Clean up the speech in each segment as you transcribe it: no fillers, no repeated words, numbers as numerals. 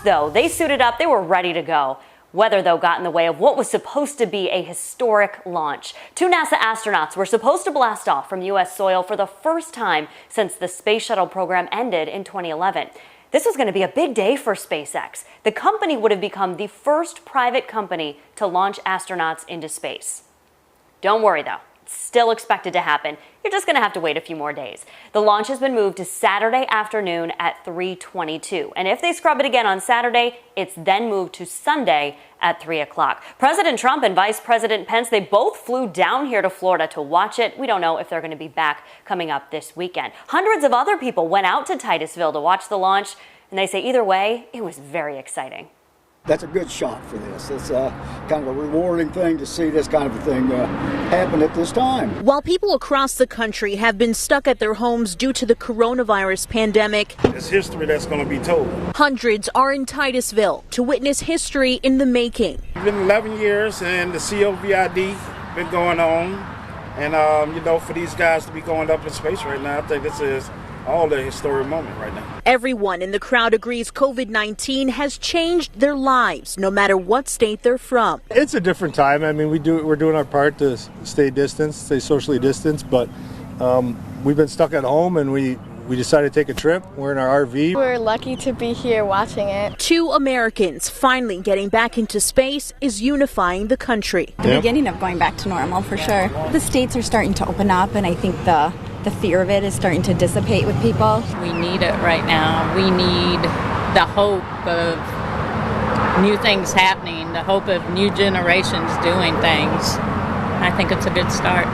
though, they suited up, they were ready to go. Weather, though, got in the way of what was supposed to be a historic launch. 2 NASA astronauts were supposed to blast off from U.S. soil for the first time since the Space Shuttle program ended in 2011. This was going to be a big day for SpaceX. The company would have become the first private company to launch astronauts into space. Don't worry, though. It's still expected to happen. You're just going to have to wait a few more days. The launch has been moved to Saturday afternoon at 3:22. And if they scrub it again on Saturday, it's then moved to Sunday at 3 o'clock. President Trump and Vice President Pence, they both flew down here to Florida to watch it. We don't know if they're going to be back coming up this weekend. Hundreds of other people went out to Titusville to watch the launch, and they say either way, it was very exciting. That's a good shot for this. It's kind of a rewarding thing to see this kind of a thing happen at this time. While people across the country have been stuck at their homes due to the coronavirus pandemic, it's history that's going to be told. Hundreds are in Titusville to witness history in the making. It's been 11 years and the COVID been going on. And, for these guys to be going up in space right now, I think this is all the historic moment right now. Everyone in the crowd agrees COVID-19 has changed their lives, no matter what state they're from. It's a different time. I mean, we're doing our part to stay socially distanced, but we've been stuck at home and we decided to take a trip. We're in our RV. We're lucky to be here watching it. 2 Americans finally getting back into space is unifying the country. The beginning of going back to normal, for sure. The states are starting to open up, and I think the fear of it is starting to dissipate with people. We need it right now. We need the hope of new things happening, the hope of new generations doing things. I think it's a good start.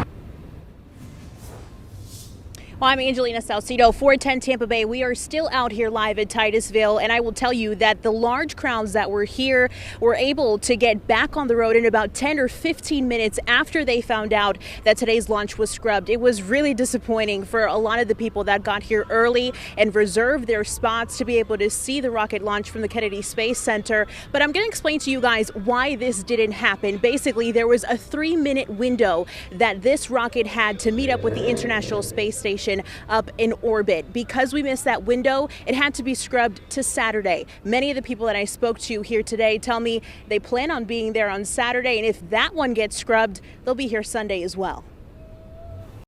Well, I'm Angelina Salcido, 410 Tampa Bay. We are still out here live at Titusville, and I will tell you that the large crowds that were here were able to get back on the road in about 10 or 15 minutes after they found out that today's launch was scrubbed. It was really disappointing for a lot of the people that got here early and reserved their spots to be able to see the rocket launch from the Kennedy Space Center. But I'm going to explain to you guys why this didn't happen. Basically, there was a 3-minute window that this rocket had to meet up with the International Space Station up in orbit. Because we missed that window, it had to be scrubbed to Saturday. Many of the people that I spoke to here today tell me they plan on being there on Saturday, and if that one gets scrubbed, they'll be here Sunday as well.